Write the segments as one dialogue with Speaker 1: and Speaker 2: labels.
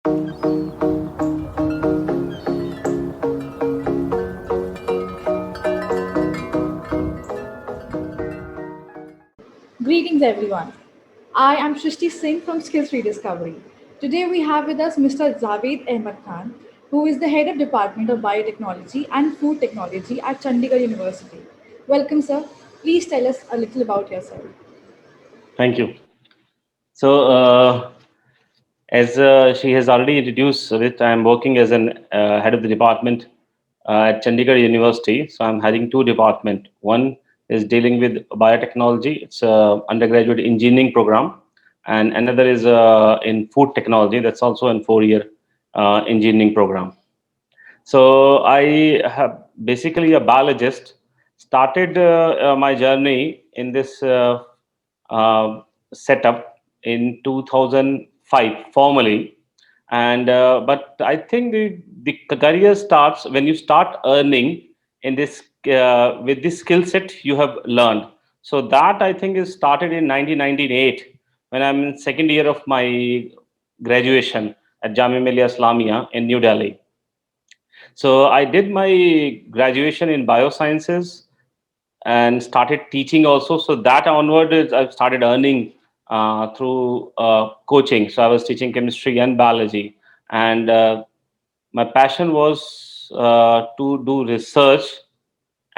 Speaker 1: Greetings, everyone. I am Shrishti Singh from Skills Rediscovery. Today, we have with us Mr. Javed Ahmed Khan, who is the head of Department of Biotechnology and Food Technology at Chandigarh University. Welcome, sir. Please tell us a little about yourself.
Speaker 2: Thank you. So, as she has already introduced it, I am working as an head of the department at Chandigarh University. So, I'm heading two departments. One is dealing with biotechnology; it's a undergraduate engineering program, and another is in food technology. That's also a four-year engineering program. So I have basically a biologist. Started my journey in this uh, setup in 2005 formally, and but I think the career starts when you start earning in this with this skill set you have learned. So that I think is started in 1998 when I'm in second year of my graduation at Jamia Millia Islamia in New Delhi. So I did my graduation in biosciences and started teaching also. So that onward, I started earning through coaching. So I was teaching chemistry and biology, and my passion was to do research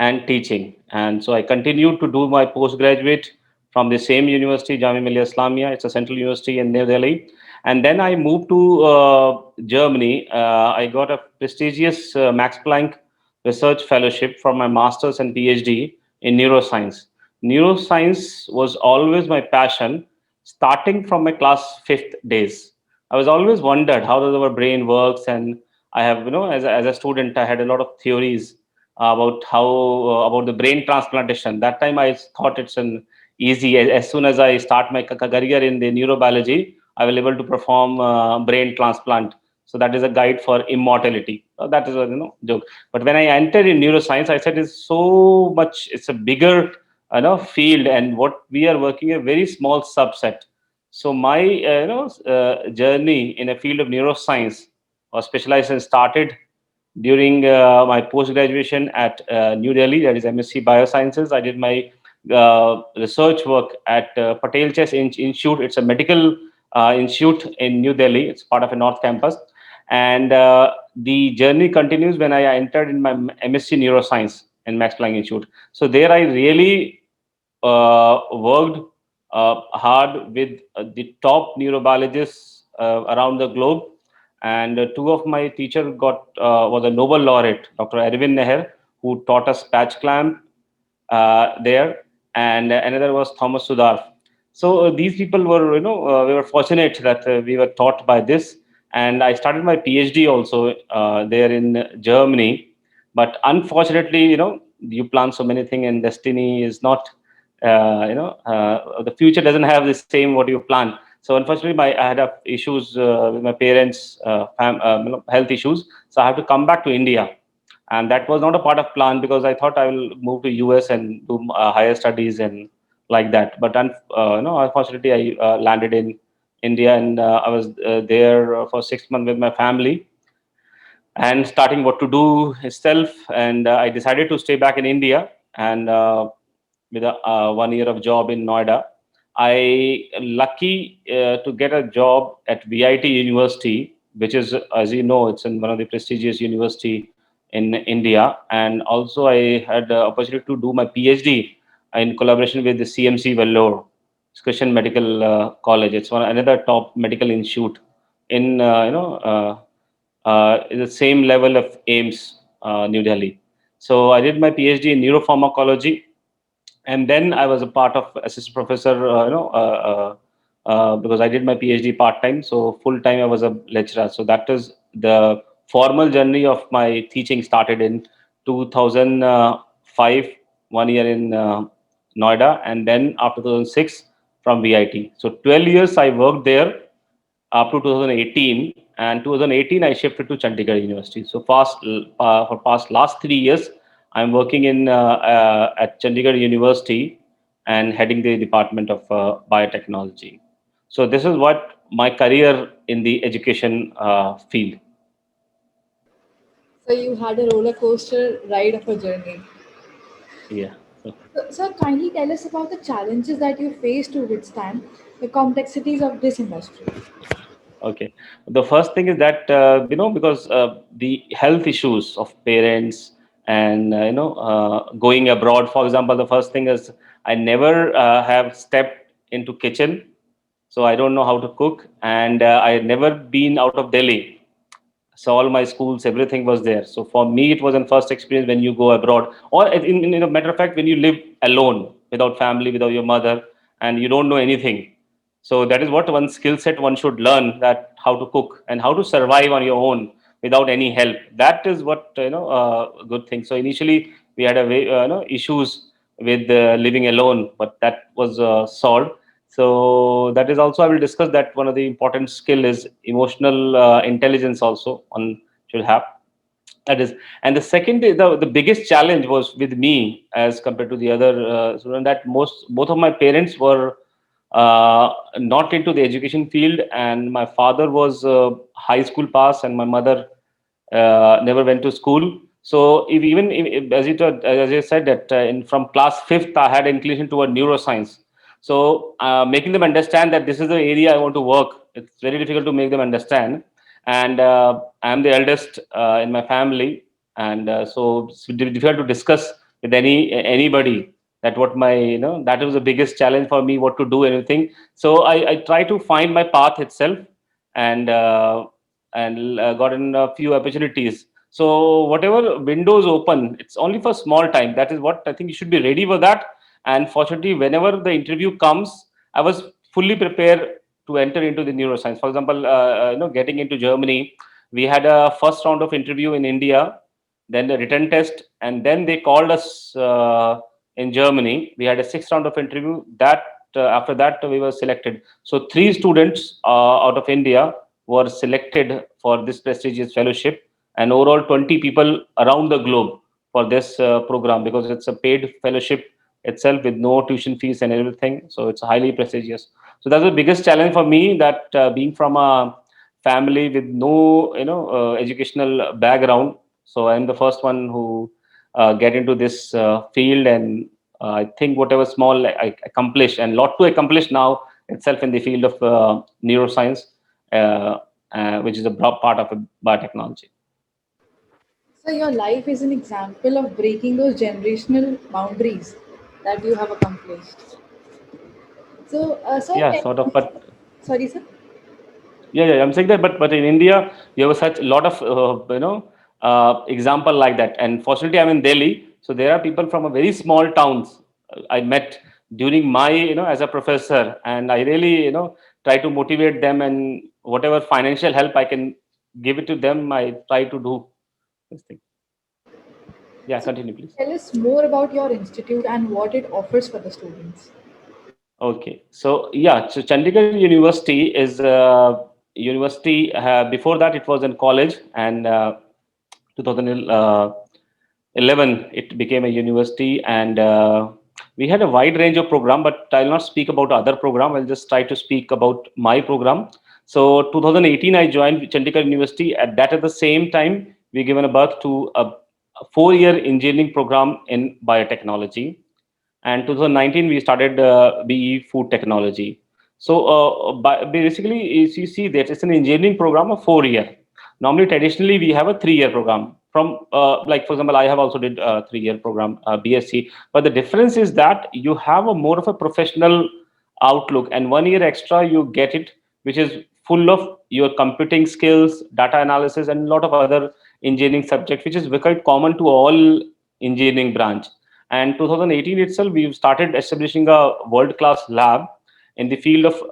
Speaker 2: and teaching. And so I continued to do my postgraduate from the same university, Jamia Millia Islamia. It's a central university in New Delhi. And then I moved to Germany. I got a prestigious Max Planck Research Fellowship for my master's and PhD in neuroscience. Neuroscience was always my passion, starting from my class fifth days. I was always wondered how does our brain works, and I have, as a student, I had a lot of theories about how about the brain transplantation. That time I thought it's an easy. As soon as I start my career in the neurobiology, I will able to perform brain transplant. So that is a guide for immortality. That is a joke. But when I entered in neuroscience, I said it's so much. It's a bigger field, and what we are working a very small subset. So my journey in a field of neuroscience or specialization started during my post graduation at New Delhi, that is MSc Biosciences. I did my research work at Patel Chess Institute. It's a medical institute in New Delhi. It's part of a North Campus, and the journey continues when I entered in my MSc Neuroscience in Max Planck Institute. So there, I really worked hard with the top neurobiologists around the globe, and two of my teacher got was a Nobel laureate, Dr. Erwin Neher, who taught us patch clamp there, and another was Thomas Sudarf. So these people were, we were fortunate that we were taught by this, and I started my PhD also there in Germany. But unfortunately, you plan so many things, and destiny is not, the future doesn't have the same what you plan. So unfortunately, I had issues with my parents, health issues. So I have to come back to India, and that was not a part of plan because I thought I will move to US and do higher studies and like that. But unfortunately, I landed in India, and I was there for 6 months with my family and starting what to do itself. And I decided to stay back in India, and with a 1 year of job in Noida. I lucky to get a job at VIT University, which is, as you know, it's in one of the prestigious university in India. And also, I had the opportunity to do my PhD in collaboration with the CMC Vellore, Christian Medical College. It's one another top medical institute in the same level of AIMS, New Delhi. So I did my PhD in neuropharmacology, and then I was a part of assistant professor. Because I did my PhD part time, so full time I was a lecturer. So that is the formal journey of my teaching started in 2005, 1 year in Noida, and then after 2006 from VIT. So 12 years I worked there up to 2018, and 2018 I shifted to Chandigarh University. So for past last 3 years I'm working in at Chandigarh University and heading the department of biotechnology. So this is what my career in the education field.
Speaker 1: So you had a roller coaster ride of a journey.
Speaker 2: Yeah. So,
Speaker 1: So kindly tell us about the challenges that you face to withstand the complexities of this industry.
Speaker 2: okay. The first thing is that because the health issues of parents and going abroad. For example, the first thing is I never have stepped into kitchen, so I don't know how to cook, and I had never been out of Delhi. So all my schools, everything was there. So for me, it was a first experience when you go abroad, or in a matter of fact, when you live alone without family, without your mother, and you don't know anything. So that is what one skill set one should learn, that how to cook and how to survive on your own without any help. That is what good thing. So initially we had a issues with living alone, but that was solved. So that is also I will discuss that one of the important skill is emotional intelligence also one should have. That is, and the second is the biggest challenge was with me as compared to the other student, that both of my parents were not into the education field, and my father was high school pass and my mother never went to school. So if even as I said that from class fifth I had inclination toward neuroscience. So making them understand that this is the area I want to work, it's very difficult to make them understand. And I'm the eldest in my family, and so it's difficult to discuss with anybody that what my that was the biggest challenge for me, what to do, anything. So I try to find my path itself, and gotten a few opportunities. So whatever windows open, it's only for small time. That is what I think you should be ready for that. And fortunately, whenever the interview comes, I was fully prepared to enter into the neuroscience. For example, getting into Germany, we had a first round of interview in India, then the written test, and then they called us in Germany. We had a sixth round of interview. That after that we were selected. So three students out of India were selected for this prestigious fellowship, and overall 20 people around the globe for this program, because it's a paid fellowship itself with no tuition fees and everything. So it's highly prestigious. So that's the biggest challenge for me, that being from a family with no educational background. So I'm the first one who get into this field, and I think whatever small I accomplish, and lot to accomplish now itself in the field of neuroscience, uh, which is a part of biotechnology.
Speaker 1: So your life is an example of breaking those generational boundaries that you have accomplished. So, sir,
Speaker 2: Yeah, sort of. But
Speaker 1: sorry, sir.
Speaker 2: yeah, I'm saying that. But in India, you have such a lot of example like that. And fortunately, I'm in Delhi, so there are people from a very small towns I met during my as a professor, and I really try to motivate them, and whatever financial help I can give it to them, I try to do this thing. Yeah,
Speaker 1: So,
Speaker 2: continue, please.
Speaker 1: tell us more about your institute and what it offers for the students.
Speaker 2: Okay, so yeah, so Chandigarh University is a university. Before that, it was in college, and 2011 it became a university, and we had a wide range of program. But I'll not speak about other program. I'll just try to speak about my program. So 2018, I joined Chandigarh University. At the same time, we given a birth to a 4-year engineering program in biotechnology, and 2019 we started BE Food Technology. So basically, if you see that it's an engineering program of 4 year. Normally, traditionally, we have a 3-year program. From like for example, I have also did a 3-year program BSc, but the difference is that you have a more of a professional outlook, and 1 year extra you get it, which is full of your computing skills, data analysis, and a lot of other engineering subjects, which is quite common to all engineering branch. And 2018 itself, we've started establishing a world-class lab in the field of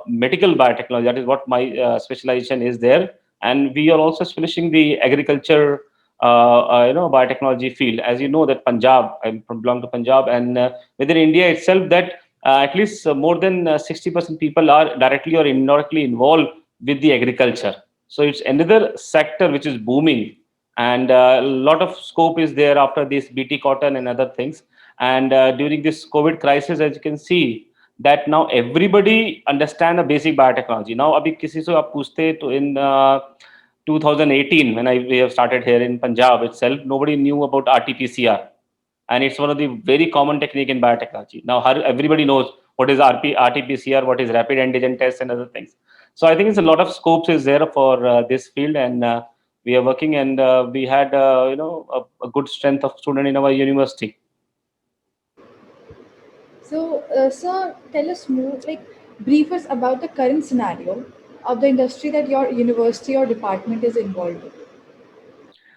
Speaker 2: medical biotechnology. That is what my specialization is there. And we are also establishing the agriculture, biotechnology field. As you know, that Punjab, belong to Punjab, and within India itself, that at least more than 60% people are directly or indirectly involved with the agriculture. So it's another sector which is booming, and a lot of scope is there after this BT cotton and other things. And during this COVID crisis, as you can see, that now everybody understand the basic biotechnology. Now, abhi kisi se aap puchte to in 2018 when we have started here in Punjab itself, nobody knew about RT-PCR, and it's one of the very common technique in biotechnology. Now, everybody knows what is RT-PCR, what is rapid antigen test, and other things. So I think it's a lot of scopes is there for this field, and we are working, and we had a good strength of student in our university.
Speaker 1: So, sir, tell us more, like, brief us about the current scenario of the industry that your university or department is involved in.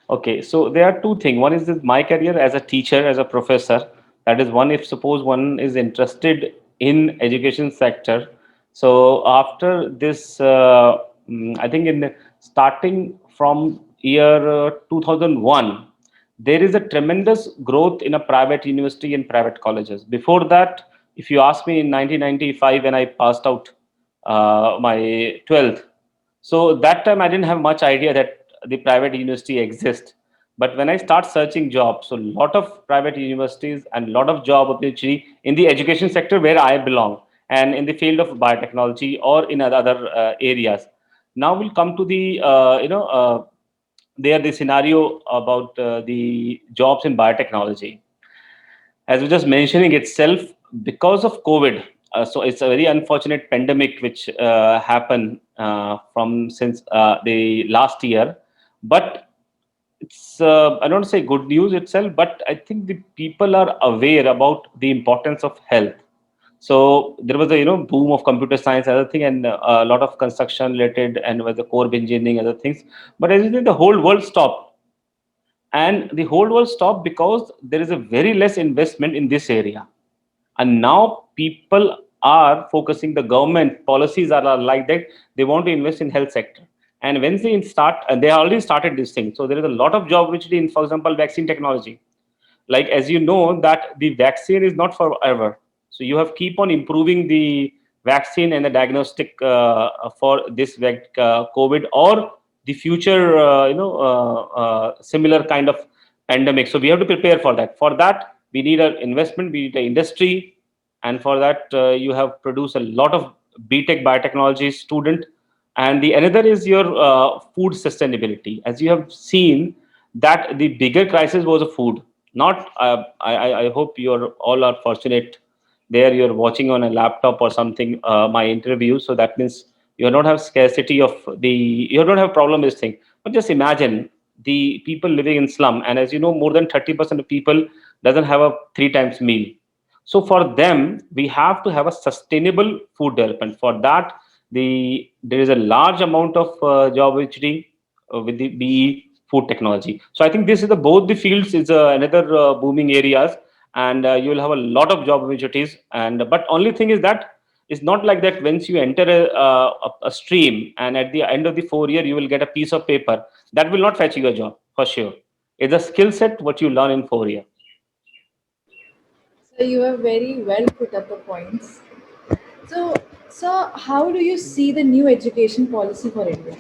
Speaker 2: Okay, so there are two things. One is this, my career as a teacher, as a professor. That is one. If suppose one is interested in education sector, so after this, I think in starting from year 2001, there is a tremendous growth in a private university and private colleges. Before that, if you ask me in 1995 when I passed out my 12th, so that time I didn't have much idea that the private university exists. But when I start searching jobs, so a lot of private universities and a lot of job opportunity in the education sector where I belong, and in the field of biotechnology or in other areas. Now we'll come to the there the scenario about the jobs in biotechnology. As we just mentioning itself, because of COVID, so it's a very unfortunate pandemic which happened from since the last year. But it's I don't say good news itself, but I think the people are aware about the importance of health. So there was a boom of computer science, other thing, and a lot of construction related, and with the core engineering, other things. But as you think, the whole world stopped, and the whole world stopped because there is a very less investment in this area. And now people are focusing, the government policies are like that, they want to invest in health sector. And when they start, and they already started this thing, so there is a lot of job opportunity in, for example, vaccine technology. Like, as you know that the vaccine is not forever, so you have keep on improving the vaccine and the diagnostic for this COVID or the future similar kind of pandemic. So we have to prepare for that. For that we need an investment, we need an industry, and for that you have produced a lot of BTech biotechnology student. And the another is your food sustainability. As you have seen that the bigger crisis was a food, not I hope you're all are fortunate there, you're watching on a laptop or something my interview, so that means you don't have scarcity of the, you don't have problem with this thing. But just imagine the people living in slum, and as you know, more than 30% of people doesn't have a three times meal. So for them we have to have a sustainable food development. For that, there is a large amount of job opportunity with the BE food technology. So I think this is the both the fields is another booming areas, and you will have a lot of job opportunities. And but only thing is that it's not like that once you enter a stream and at the end of the 4 year you will get a piece of paper, that will not fetch you a job for sure. It's a skill set what you learn in 4 year.
Speaker 1: So, you have very well put up the points. So, sir, how do you see the new education policy for India?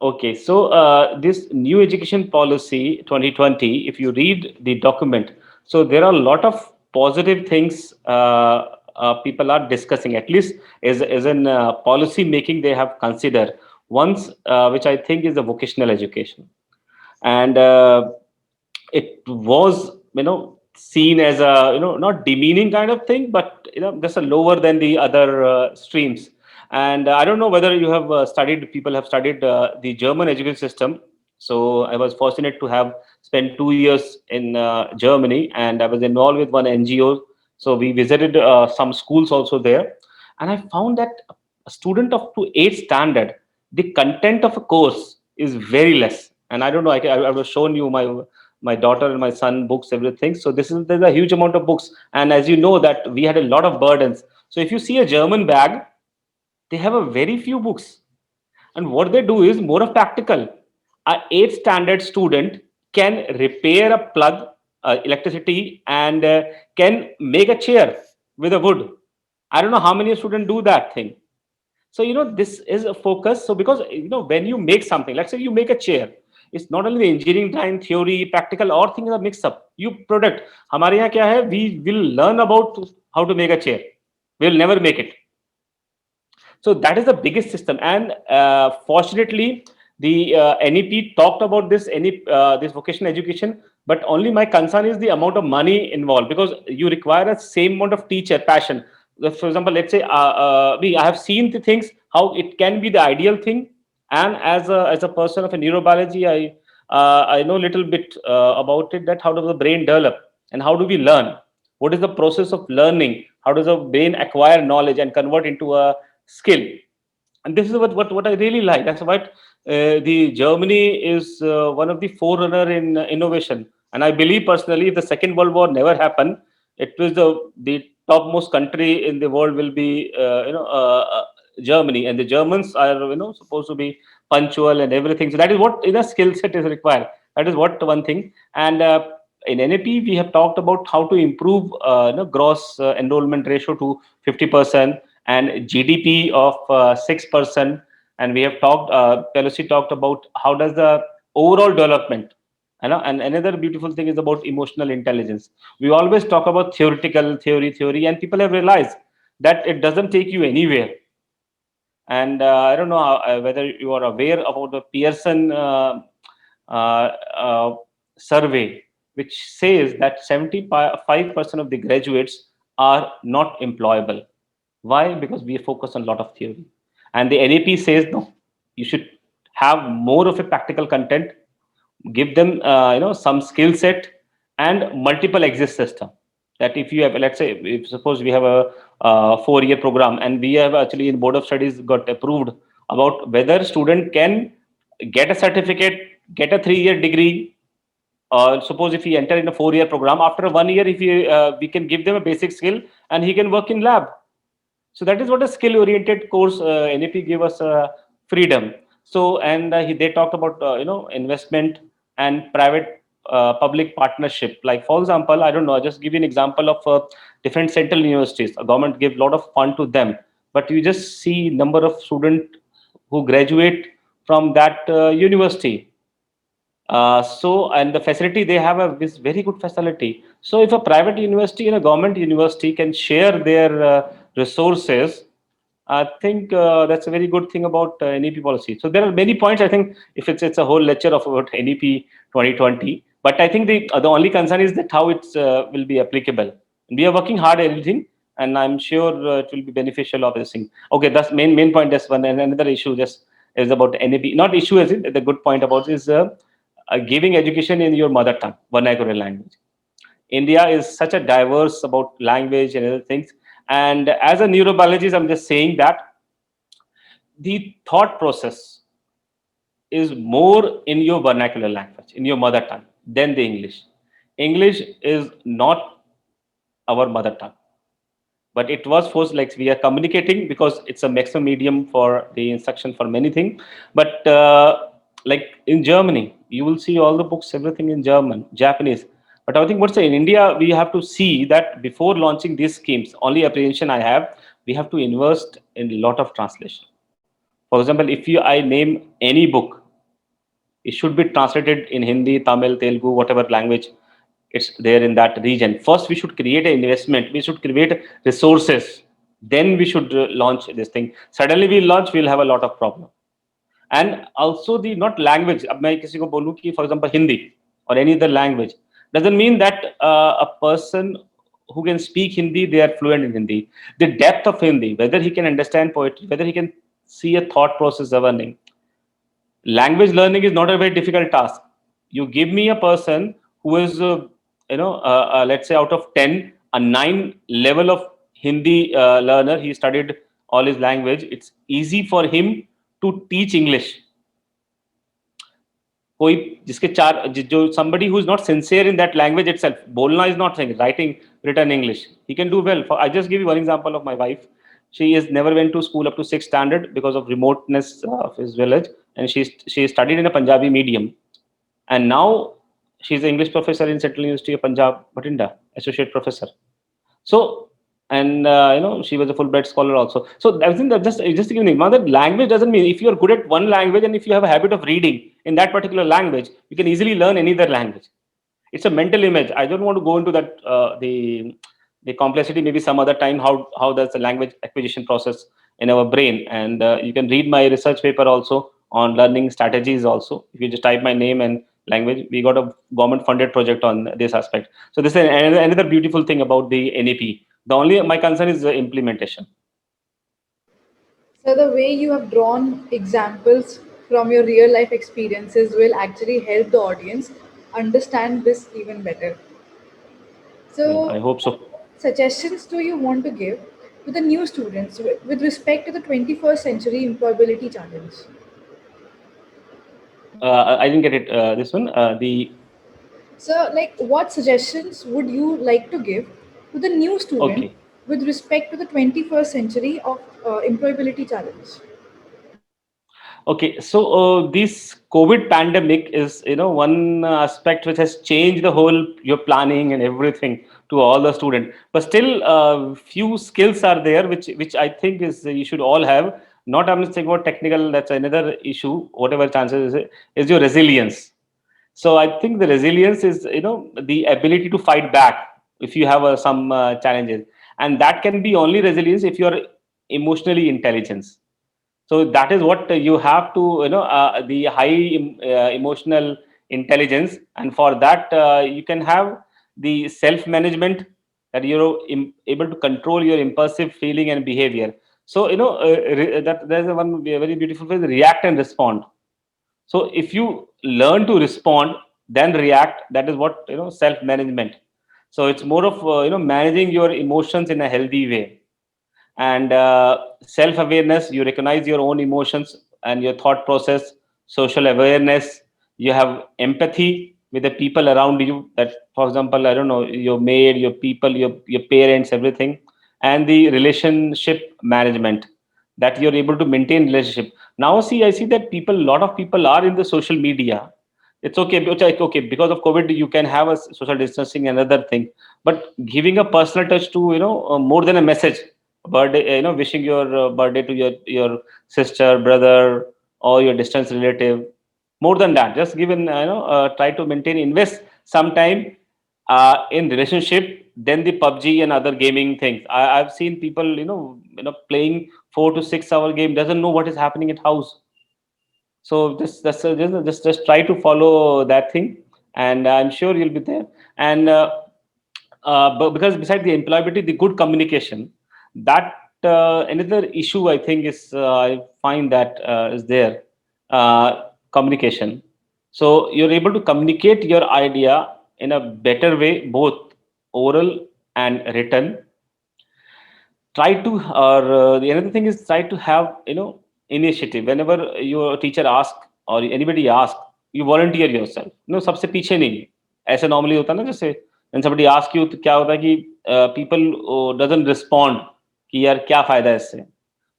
Speaker 2: Okay, so this new education policy 2020, if you read the document, so there are a lot of positive things people are discussing, at least as in policy making, they have considered. Once, which I think is the vocational education. And it was, seen as a, not demeaning kind of thing, but, just a lower than the other streams. And I don't know whether you have studied, people have studied the German education system. So I was fortunate to have spent 2 years in Germany, and I was involved with one NGO. So we visited some schools also there. And I found that a student of to 8th standard, the content of a course is very less. And I don't know, I was shown you my daughter and my son books, everything. So there's a huge amount of books. And as you know that we had a lot of burdens. So if you see a German bag, they have a very few books, and what they do is more of practical. A 8th standard student can repair a plug, electricity, and can make a chair with a wood. I don't know how many students do that thing. So this is a focus. So because when you make something, let's say you make a chair, it's not only the engineering time, theory, practical, or things are mixed up. You product. हमारे यहाँ क्या है? We will learn about how to make a chair. We will never make it. So that is the biggest system. And fortunately, the NEP talked about this this vocational education, but only my concern is the amount of money involved, because you require a same amount of teacher passion. For example, let's say I have seen the things how it can be the ideal thing, and as a person of a neurobiology, I know a little bit about it, that how does the brain develop and how do we learn, what is the process of learning, how does the brain acquire knowledge and convert into a skill. And this is what I really like. That's what the Germany is one of the forerunner in innovation. And I believe personally, if the Second World War never happened, it was the topmost country in the world will be Germany, and the Germans are supposed to be punctual and everything. So that is what skill set is required. That is what one thing. And in NAP we have talked about how to improve gross enrollment ratio to 50% and GDP of 6%. And we have talked, Pelosi talked about how does the overall development, and another beautiful thing is about emotional intelligence. We always talk about theory, and people have realized that it doesn't take you anywhere. And I don't know whether you are aware about the Pearson uh, uh, survey, which says that 75% of the graduates are not employable. Why? Because we focus on a lot of theory. And the NAP says no, you should have more of a practical content, give them some skill set and multiple exit system. That if you have, let's say, if suppose we have a 4-year program, and we have actually in board of studies got approved about whether student can get a certificate, get a 3-year degree, or suppose if he enter in a 4-year program, after 1 year if we can give them a basic skill and he can work in lab. So that is what a skill oriented course NAP gave us freedom. So and they talked about investment and private public partnership. Like for example, I don't know, I'll just give you an example of different central universities. A government give a lot of fund to them, but you just see number of students who graduate from that university. And the facility they have is very good facility. So if a private university and a government university can share their resources, I think that's a very good thing about NEP policy. So there are many points. I think if it's a whole lecture of about NEP 2020, but I think the only concern is that how it will be applicable. And we are working hard at everything, and I'm sure it will be beneficial of this thing. Okay, that's main point. That's one. And another issue just is about NEP. Not issue as it. The good point about is giving education in your mother tongue, vernacular language. India is such a diverse about language and other things. And as a neurobiologist, I'm just saying that the thought process is more in your vernacular language, in your mother tongue, than the English. English is not our mother tongue, but it was forced, like we are communicating because it's a maximum medium for the instruction for many things. But like in Germany, you will see all the books, everything in German, Japanese. But I think what's in India, we have to see that before launching these schemes, only apprehension I have, we have to invest in a lot of translation. For example, if you I name any book, it should be translated in Hindi, Tamil, Telugu, whatever language it's there in that region. First, we should create an investment. We should create resources. Then we should launch this thing. Suddenly we launch, we'll have a lot of problem. And also the not language. अब मैं किसी को बोलूं कि for example Hindi or any other language doesn't mean that a person who can speak Hindi, they are fluent in Hindi. The depth of Hindi, whether he can understand poetry, whether he can see a thought process governing. Language learning is not a very difficult task. You give me a person who is let's say out of 10 a 9 level of Hindi learner, he studied all his language, it's easy for him to teach English. कोई जिसके चार जो somebody who is not sincere in that language itself, बोलना is not saying, writing written English, he can do well. I just give you one example of my wife. She is never went to school up to 6th standard because of remoteness of his village, and she studied in a Punjabi medium, and now she's an English professor in Central University of Punjab, Batinda, associate professor. So, and she was a Fulbright scholar also. So I think that just giving that language doesn't mean if you are good at one language and if you have a habit of reading in that particular language, you can easily learn any other language. It's a mental image. I don't want to go into that the The complexity maybe some other time, how does the language acquisition process in our brain. And you can read my research paper also on learning strategies also. If you just type my name and language, we got a government funded project on this aspect. So this is another beautiful thing about the NEP. The only my concern is the implementation.
Speaker 1: So the way you have drawn examples from your real life experiences will actually help the audience understand this even better.
Speaker 2: Yeah, I
Speaker 1: So,
Speaker 2: hope so.
Speaker 1: what suggestions do you want to give to the new students with respect to the 21st century employability challenge?
Speaker 2: I didn't get it, this one, the
Speaker 1: So, like, what suggestions would you like to give to the new student
Speaker 2: okay.
Speaker 1: with respect to the 21st century of employability challenge?
Speaker 2: Okay, so this COVID pandemic is, one aspect which has changed the whole your planning and everything to all the student. But still, few skills are there which I think is you should all have. Not I'm just saying about technical. That's another issue. Whatever chances is your resilience. So I think the resilience is the ability to fight back if you have some challenges, and that can be only resilience if you are emotionally intelligent. So that is what you have to the high emotional intelligence, and for that you can have the self management, that you're able to control your impulsive feeling and behavior. So that there's a one very beautiful phrase, react and respond. So if you learn to respond then react, that is what self management. So it's more of managing your emotions in a healthy way. And self awareness, you recognize your own emotions and your thought process. Social awareness, you have empathy with the people around you, that for example, I don't know, your maid, your people, your parents, everything. And the relationship management, that you're able to maintain relationship. Now see, I see that people, a lot of people are in the social media. It's okay, okay, because of COVID you can have a social distancing and other thing, but giving a personal touch to more than a message, birthday, wishing your birthday to your sister, brother, or your distant relative. More than that, just given try to maintain, invest some time in relationship than the PUBG and other gaming things. I've seen people playing 4 to 6 hour game, doesn't know what is happening at house. So just try to follow that thing, and I'm sure you'll be there. And but because beside the employability, the good communication, that another issue I think is I find that is there, communication. So you're able to communicate your idea in a better way, both oral and written. Try to, or the another thing is try to have initiative. Whenever your teacher ask or anybody ask, you volunteer yourself, सबसे पीछे नहीं. ऐसे normally होता है ना, जैसे when somebody ask you, तो क्या होता है कि people doesn't respond कि यार क्या फायदा है इससे.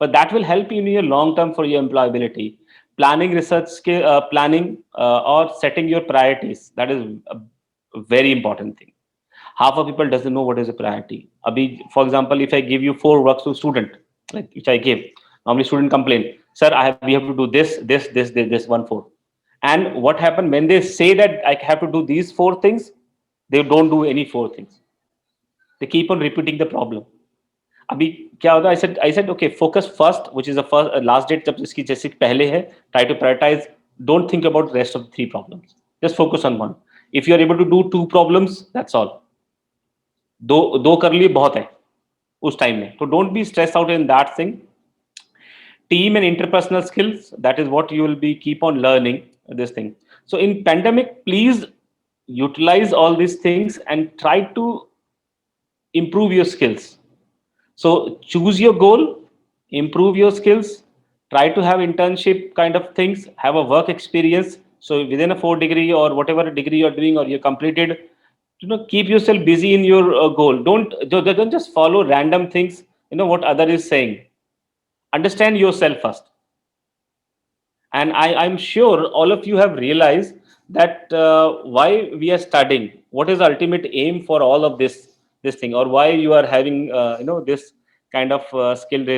Speaker 2: But that will help you in your long term for your employability. Planning research skill, planning or setting your priorities, that is a very important thing. Half of people doesn't know what is a priority. Abhi, for example, if I give you 4 works to student, like which I give, normally student complain, sir, we have to do this 1 4. And what happened when they say that I have to do these 4 things, they don't do any 4 things. They keep on repeating the problem. अभी क्या होता है, I said okay, focus first, which is the first last date जब इसकी जैसे पहले है. Try to prioritize. Don't think about the rest of the 3 problems. Just focus on one. If you are able to do 2 problems, that's all. दो दो कर लिए बहुत है उस टाइम में, तो don't be stress out in that thing. Team and interpersonal skills, that is what you will be keep on learning this thing. So in pandemic, please utilize all these things and try to improve your skills. So choose your goal, improve your skills, try to have internship kind of things, have a work experience. So within a 4 degree or whatever degree you're doing or you completed, keep yourself busy in your goal. Don't just follow random things, what other is saying. Understand yourself first. And I'm sure all of you have realized that why we are studying, what is the ultimate aim for all of this thing, or why you are having this kind of skills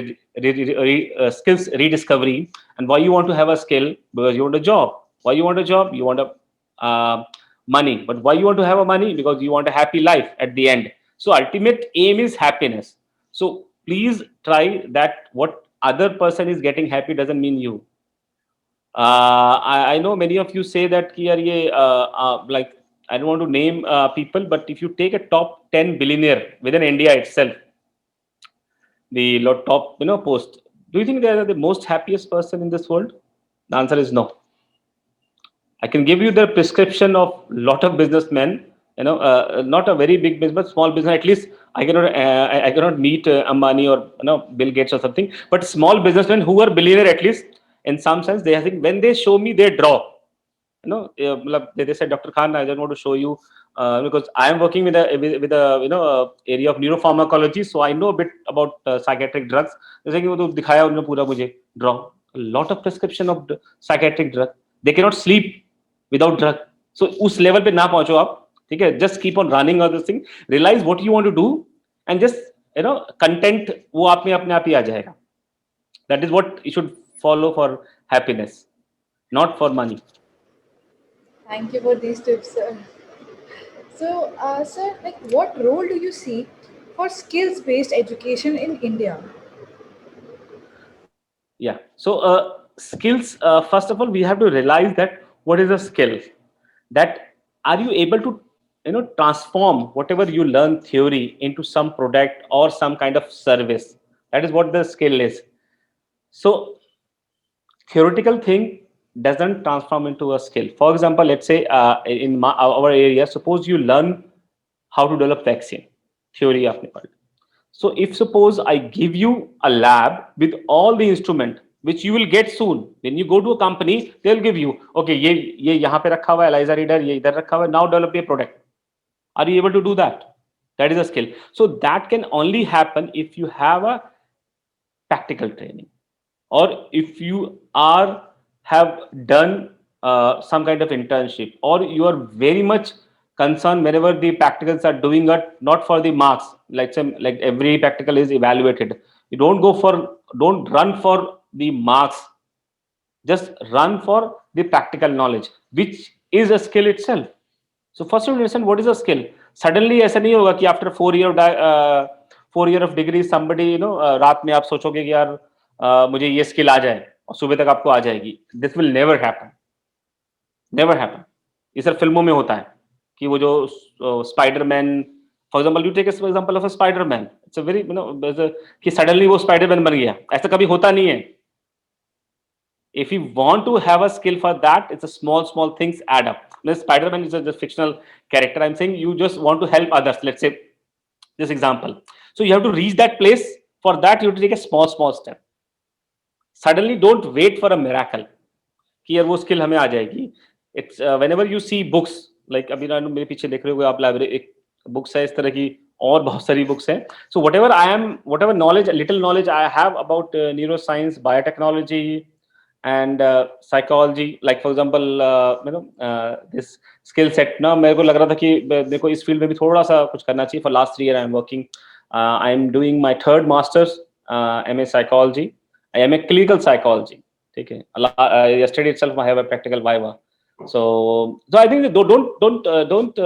Speaker 2: rediscovery, and why you want to have a skill, because you want a job. Why you want a job? You want a money. But why you want to have a money? Because you want a happy life at the end. So ultimate aim is happiness. So please try that. What other person is getting happy doesn't mean you. I know many of you say that कि यार ये like I don't want to name people, but if you take a top 10 billionaire within India itself, the top post, do you think they are the most happiest person in this world? The answer is no. I can give you the prescription of lot of businessmen. Not a very big business, but small business. At least I cannot meet Ambani or Bill Gates or something. But small businessmen who are billionaire, at least in some sense, they think when they show me, they draw. They said, Dr. Khan, I just want to show you because I am working with a area of neuropharmacology, so I know a bit about psychiatric drugs. जैसे कि वो तो दिखाया उन्होंने पूरा मुझे draw a lot of prescription of psychiatric drug. They cannot sleep without drug. So उस level पे ना पहुंचो आप, ठीक है? Just keep on running on this thing. Realize what you want to do and just content वो आप में अपने आप ही आ जाएगा. That is what you should follow for happiness, not for money.
Speaker 1: Thank you for these tips, sir. So, sir, like, what role do you see for skills-based education in India?
Speaker 2: Yeah. So skills. First of all, we have to realize that what is a skill. That are you able to transform whatever you learn theory into some product or some kind of service. That is what the skill is. So theoretical thing doesn't transform into a skill. For example, let's say in our area, suppose you learn how to develop vaccine theory आपने पढ़. So if suppose I give you a lab with all the instrument which you will get soon when you go to a company, they'll give you, okay, ये यहाँ पे रखा हुआ है ELISA reader, ये इधर रखा हुआ है, now develop a product. Are you able to do that? That is a skill. So that can only happen if you have a practical training, or if you are have done some kind of internship, or you are very much concerned whenever the practicals are doing it not for the marks, like some like every practical is evaluated. You don't run for the marks, just run for the practical knowledge, which is a skill itself. So first you understand what is a skill. Suddenly ऐसा नहीं होगा कि after 4 year of degree somebody रात में आप सोचोगे कि यार मुझे ये skill आ जाए और सुबह तक आपको आ जाएगी. This will never happen. Never happen. ये सिर्फ फिल्मों में होता है कि वो जो Spiderman, for example you take example of a Spiderman, it's a very कि सडनली वो स्पाइडरमैन बन गया, ऐसा कभी होता नहीं है. If you want to have a skill for that, it's a small things add up. Now, Spider-Man is a just fictional character. I'm saying you just want to help others. Let's say this example. So you have to reach that place. For that, you have to take a small step. Suddenly, don't wait for a miracle. कि यार वो skill हमें आ जाएगी. It's whenever you see books, like अभी ना मेरे पीछे देख रहे हो आप लाइब्रेरी एक books है इस तरह की, और बहुत सारी books हैं. So whatever knowledge, little knowledge I have about neuroscience, biotechnology, and psychology, like for example this skill set ना मेरे को लग रहा था कि मेरे को इस फील्ड में भी थोड़ा सा कुछ करना चाहिए. For last 3 years I am working, I am doing my third masters, MA psychology. I am a clinical psychology. ठीक है. Yesterday itself I have a practical viva. So I think that don't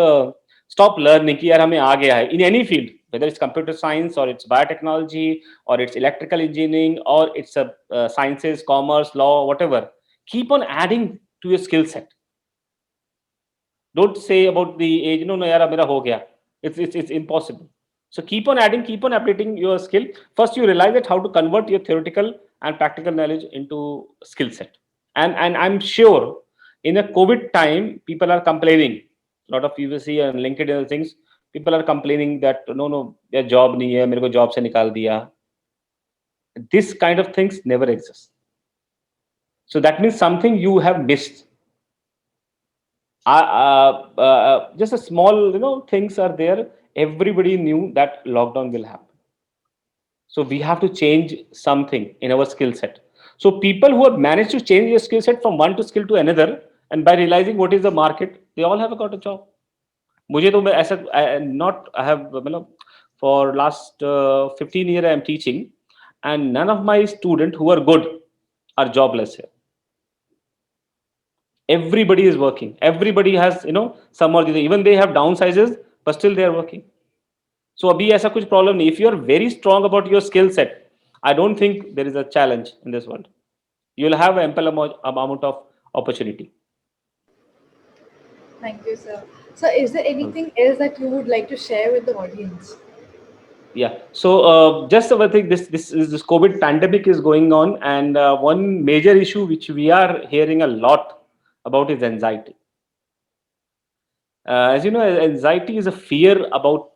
Speaker 2: stop learning कि यार हमें आ गया है in any field, whether it's computer science or it's biotechnology or it's electrical engineering or it's a sciences, commerce, law, whatever. Keep on adding to your skill set. Don't say about the age, no, no, yaar, mera ho gaya. It's impossible. So keep on adding, keep on updating your skill. First, you realize that how to convert your theoretical and practical knowledge into skill set. And I'm sure in a COVID time, people are complaining. A lot of people see on LinkedIn and things. People are complaining that no, their job nahi hai, mere ko job se nikal diya. This kind of things never exist. So that means something you have missed. Just a small things are there. Everybody knew that lockdown will happen. So we have to change something in our skill set. So people who have managed to change their skill set from one to skill to another, and by realizing what is the market, they all have got a job. मुझे तो मैं ऐसा not I have for last 15 years I am teaching, and none of my students who are good are jobless here. Everybody is working. Everybody has some or the other. Even they have downsizes, but still they are working. So abhi aisa kuch problem nahi. If you are very strong about your skill set, I don't think there is a challenge in this world. You'll have ample amount of opportunity.
Speaker 1: Thank you, sir. So, is there anything else that you would like to share with the audience?
Speaker 2: Yeah. So just one thing, this COVID pandemic is going on, and one major issue which we are hearing a lot about is anxiety. As you know, anxiety is a fear about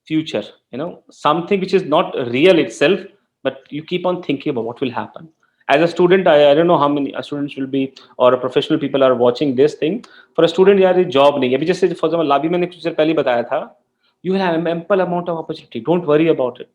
Speaker 2: future. You know, something which is not real itself, but you keep on thinking about what will happen. As a student, I don't know how many students will be or professional people are watching this thing. For a student, यार ये job नहीं है. अभी जैसे for example, अभी मैंने कुछ देर पहले बताया था, you will have ample amount of opportunity. Don't worry about it.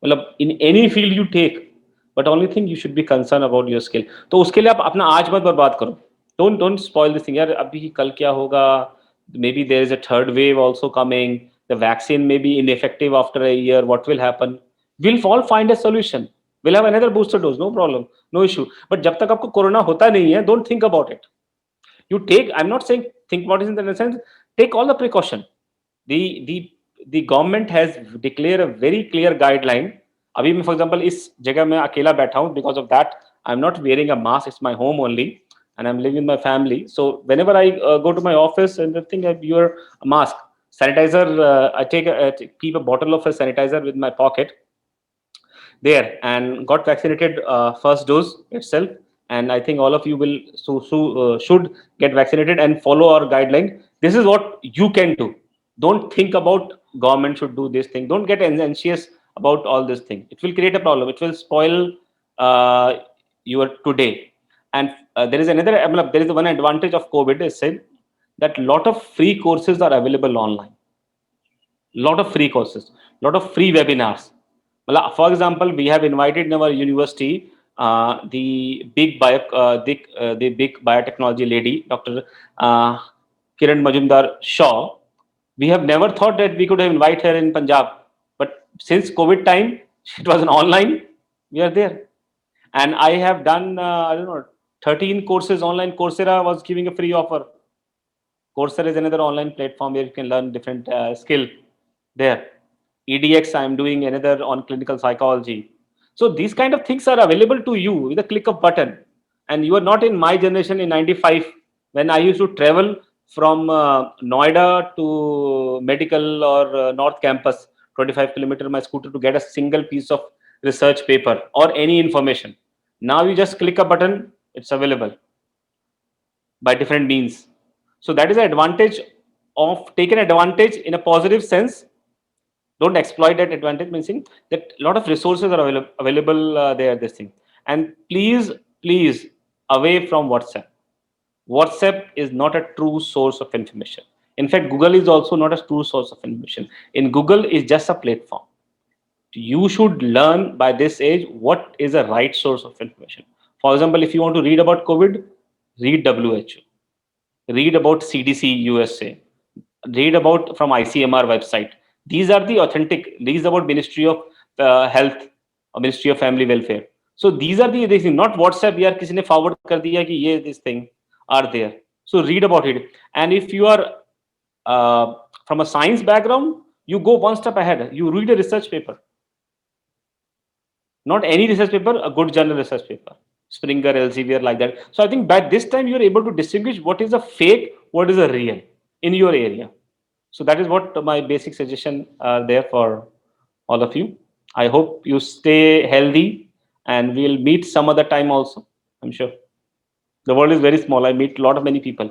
Speaker 2: मतलब in any field you take, but only thing you should be concerned about your skill. तो उसके लिए आप अपना आज मत बर्बाद करो. Don't spoil this thing. यार अभी कल क्या होगा? Maybe there is a third wave also coming. The vaccine may be ineffective after a year. What will happen? We'll all find a solution. We'll have another booster dose. No problem. No issue. But जब तक आपको corona होता नहीं है, don't think about it. You take, I'm not saying think about it in the sense, take all the precaution. The government has declared a very clear guideline. अभी मैं for example इस जगह में अकेला बैठा हूँ, because of that I'm not wearing a mask. It's my home only, and I'm living with my family. So whenever I go to my office and the thing, I wear a mask. Sanitizer, I keep a bottle of a sanitizer with my pocket there, and got vaccinated first dose itself. And I think all of you will should get vaccinated and follow our guideline. This is what you can do. Don't think about government should do this thing. Don't get anxious about all this thing. It will create a problem. It will spoil uh, your today. And there is another, there is one advantage of COVID is said that lot of free courses are available online. Lot of free courses, lot of free webinars. For example, we have invited in our university the big biotechnology lady, Dr. Uh, Kiran Majumdar Shaw. We have never thought that we could have invited her in Punjab, but since COVID time, it was an online. We are there, and I have done I don't know 13 courses online. Coursera was giving a free offer. Coursera is another online platform where you can learn different skill there. EDX, I'm doing another on clinical psychology. So these kind of things are available to you with a click of button. And you are not in my generation in 95 when I used to travel from Noida to medical or North Campus, 25 kilometer my scooter to get a single piece of research paper or any information. Now you just click a button, it's available by different means. So that is the advantage of taken advantage in a positive sense. Don't exploit that advantage, meaning that a lot of resources are available there. This thing, and please away from WhatsApp. WhatsApp is not a true source of information. In fact, Google is also not a true source of information. In Google is just a platform. You should learn by this age what is a right source of information. For example, if you want to read about COVID, read WHO, read about CDC USA, read about from ICMR website. These are the authentic. These are about Ministry of Health or Ministry of Family Welfare. So these are the things, not WhatsApp. यार किसी ने forward कर दिया कि ये this thing are there. So read about it. And if you are from a science background, you go one step ahead. You read a research paper. Not any research paper, a good journal research paper. Springer, Elsevier, like that. So I think by this time you're able to distinguish what is a fake, what is a real in your area. So that is what my basic suggestion are there for all of you. I hope you stay healthy, and we'll meet some other time also. I'm sure. The world is very small. I meet a lot of many people.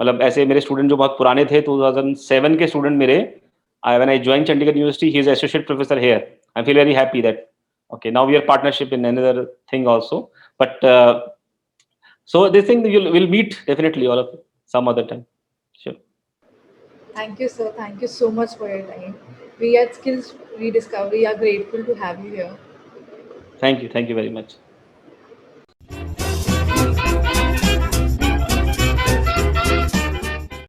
Speaker 2: मतलब ऐसे मेरे student जो बहुत पुराने थे 2007 के student मेरे, when I joined Chandigarh University, he is associate professor here. I feel very happy that okay, now we are partnership in another thing also. But so this thing we'll meet definitely all of you some other time. Sure.
Speaker 1: Thank you, sir. Thank you so much for your time. We at Skills Rediscovery are grateful to have you here.
Speaker 2: Thank you. Thank you very much.